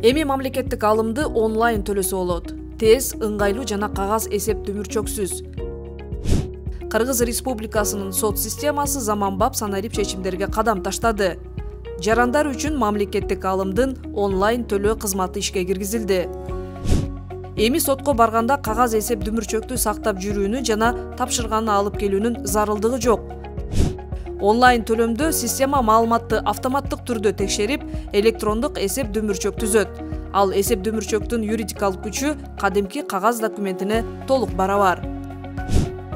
Эми мамлекеттик алымды онлайн төлөсө болот. Тез, ыңгайлуу жана кагаз эсеп дүмүрчөксүз. Кыргыз Республикасынын сот системасы заманбап санарип чечимдерге кадам таштады. Жарандар үчүн мамлекеттик алымдын онлайн төлөө кызматы ишке киргизилди. Эми сотко барганда кагаз эсеп дүмүрчөктү сактап жүрүүнү жана тапшырганды алып келүүнүн зарылдыгы жок. Онлайн төлөмдө система маалыматты автоматтык түрдө текшерип, электрондук эсеп дүмүрчөк түзөт. Ал эсеп дүмүрчөктүн юридикалык күчү кадимки кагаз документине толук барабар.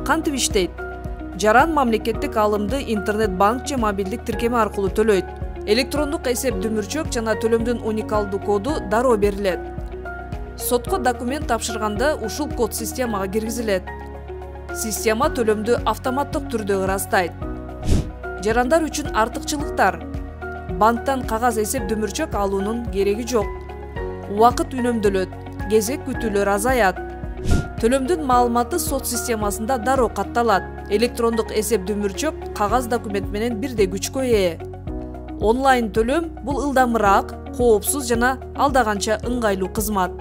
Кантип иштейт? Жаран мамлекеттик алымды интернет-банк же мобилдик тиркеме аркылуу төлөйт. Электрондук эсеп дүмүрчөк жана төлөмдүн уникалдуу коду дароо берилет. Сотко документ тапшырганда ушул код системага киргизилет. Система төлөмдү автоматтык түрдө ырастайт. Жарандар үчүн артыкчылыктар. Банктан кагаз эсеп дүмүрчөк алуунун кереги жок. Убакыт үнөмдөлөт, кезек күтүүлөр азаят. Төлөмдүн маалыматы сот системасында дароо катталат. Электрондук эсеп дүмүрчөк кагаз документ менен бирдей күчкө ээ. Онлайн төлөм бул ылдамыраак, коопсуз жана алда канча ыңгайлуу кызмат.